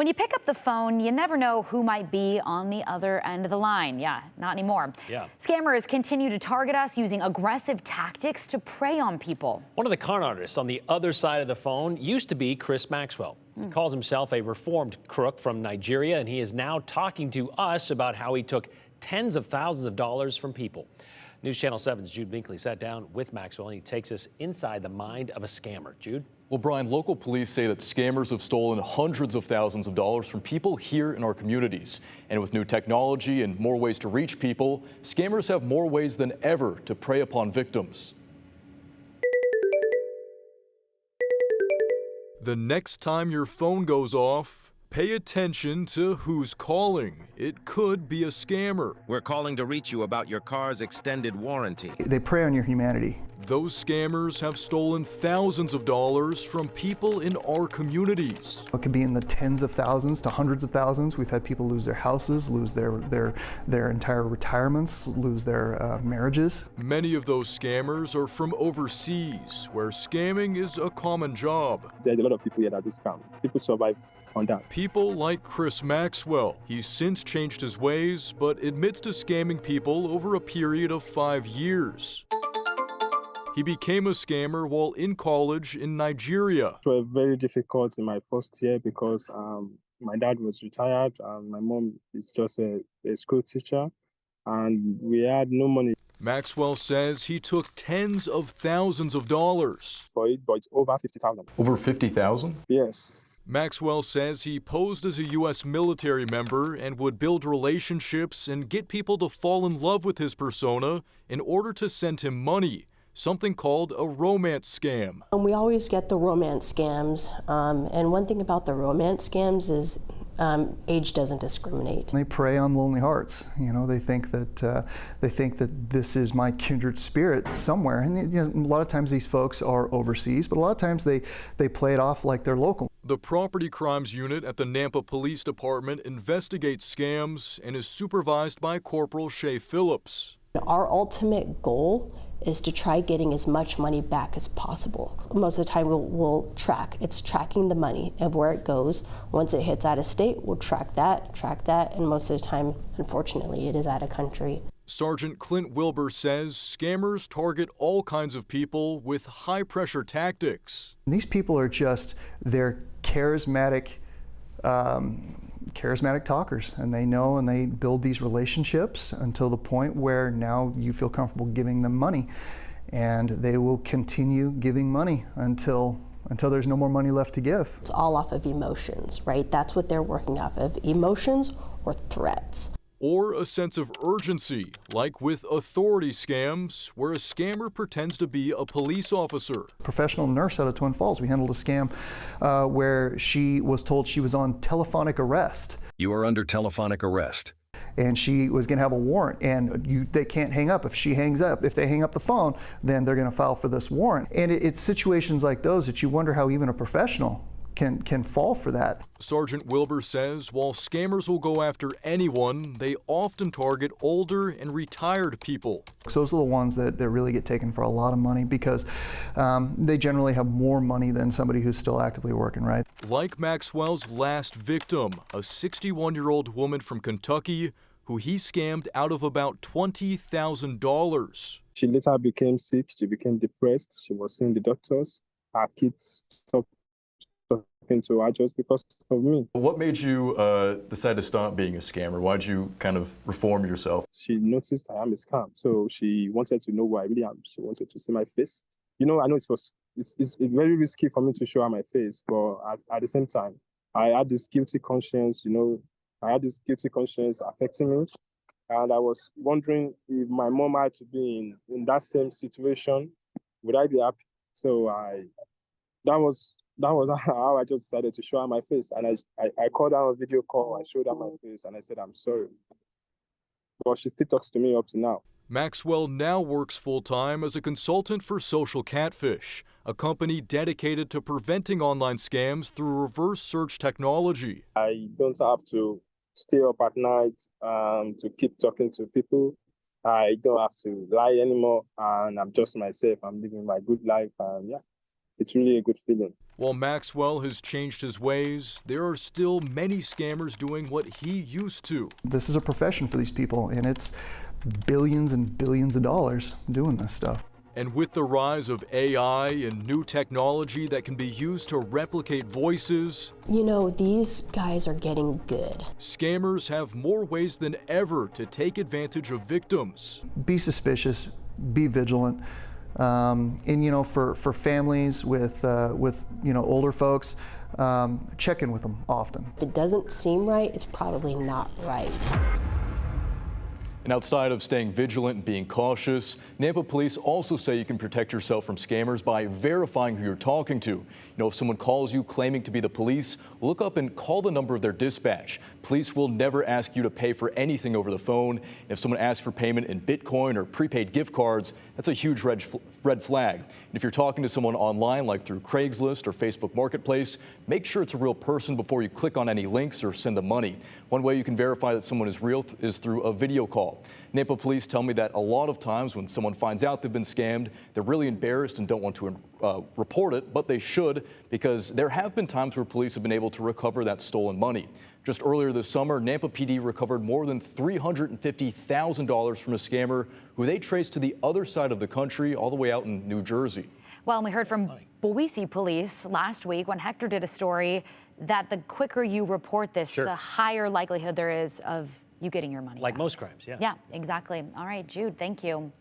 When you pick up the phone, you never know who might be on the other end of the line. Yeah, not anymore. Yeah. Scammers continue to target us using aggressive tactics to prey on people. One of the con artists on the other side of the phone used to be Chris Maxwell. He calls himself a reformed crook from Nigeria, and he is now talking to us about how he took tens of thousands of dollars from people. News Channel 7's Jude Binkley sat down with Maxwell, and he takes us inside the mind of a scammer. Jude? Well, Brian, local police say that scammers have stolen hundreds of thousands of dollars from people here in our communities. And with new technology and more ways to reach people, scammers have more ways than ever to prey upon victims. The next time your phone goes off, pay attention to who's calling. It could be a scammer. We're calling to reach you about your car's extended warranty. They prey on your humanity. Those scammers have stolen thousands of dollars from people in our communities. It could be in the tens of thousands to hundreds of thousands. We've had people lose their houses, lose their entire retirements, lose their marriages. Many of those scammers are from overseas, where scamming is a common job. There's a lot of people here that do scam. People survive on that. People like Chris Maxwell. He's since changed his ways, but admits to scamming people over a period of 5 years. He became a scammer while in college in Nigeria. It was very difficult in my first year because my dad was retired and my mom is just a school teacher, and we had no money. Maxwell says he took tens of thousands of dollars for it, but it's over 50,000. Over 50,000? Yes. Maxwell says he posed as a U.S. military member and would build relationships and get people to fall in love with his persona in order to send him money. Something called a romance scam. We always get the romance scams, and one thing about the romance scams is age doesn't discriminate. They prey on lonely hearts. You know, they think that this is my kindred spirit somewhere, and you know, a lot of times these folks are overseas, but a lot of times they play it off like they're local. The Property Crimes Unit at the Nampa Police Department investigates scams and is supervised by Corporal Shay Phillips. Our ultimate goal is to try getting as much money back as possible. Most of the time we'll track. It's tracking the money of where it goes. Once it hits out of state, we'll track that, and most of the time, unfortunately, it is out of country. Sergeant Clint Wilbur says scammers target all kinds of people with high-pressure tactics. These people are they're charismatic talkers, and they know, and they build these relationships until the point where now you feel comfortable giving them money, and they will continue giving money until there's no more money left to give. It's all off of emotions, right? That's what they're working off of, emotions or threats. Or a sense of urgency, like with authority scams, where a scammer pretends to be a police officer. Professional nurse out of Twin Falls, we handled a scam where she was told she was on telephonic arrest. You are under telephonic arrest. And she was going to have a warrant, and they can't hang up. If they hang up the phone, then they're going to file for this warrant. And it's situations like those that you wonder how even a professional can fall for that. Sergeant Wilbur says while scammers will go after anyone, they often target older and retired people. Those are the ones that really get taken for a lot of money because they generally have more money than somebody who's still actively working, right? Like Maxwell's last victim, a 61-year-old woman from Kentucky who he scammed out of about $20,000. She later became sick, she became depressed, she was seeing the doctors, her kids stopped to her just because of me. What made you decide to stop being a scammer? Why'd you kind of reform yourself? She noticed I am a scam, so she wanted to know who I really am. She wanted to see my face. You know, I know it's very risky for me to show her my face, but at the same time, I had this guilty conscience, you know, affecting me. And I was wondering if my mom had to be in that same situation, would I be happy? So that was how I just decided to show her my face. And I called her on a video call, I showed her my face, and I said, I'm sorry. But she still talks to me up to now. Maxwell now works full-time as a consultant for Social Catfish, a company dedicated to preventing online scams through reverse search technology. I don't have to stay up at night to keep talking to people. I don't have to lie anymore, and I'm just myself. I'm living my good life, and yeah. it's really a good feeling. While Maxwell has changed his ways, there are still many scammers doing what he used to. This is a profession for these people, and it's billions and billions of dollars doing this stuff. And with the rise of AI and new technology that can be used to replicate voices, You know, these guys are getting good. scammers have more ways than ever to take advantage of victims. Be suspicious, be vigilant, and you know, for families with you know, older folks, check in with them often. If it doesn't seem right, it's probably not right. And outside of staying vigilant and being cautious, Nampa police also say you can protect yourself from scammers by verifying who you're talking to. You know, if someone calls you claiming to be the police, look up and call the number of their dispatch. Police will never ask you to pay for anything over the phone. If someone asks for payment in Bitcoin or prepaid gift cards, that's a huge red flag. And if you're talking to someone online, like through Craigslist or Facebook Marketplace, make sure it's a real person before you click on any links or send them money. One way you can verify that someone is real is through a video call. Nampa police tell me that a lot of times when someone finds out they've been scammed, they're really embarrassed and don't want to report it, but they should, because there have been times where police have been able to recover that stolen money. Just earlier this summer, Nampa PD recovered more than $350,000 from a scammer who they traced to the other side of the country, all the way out in New Jersey. Well, and we heard from Boise police last week when Hector did a story that the quicker you report this, Sure. the higher likelihood there is of you getting your money Like back. most crimes, yeah. Yeah, exactly. All right, Jude, thank you.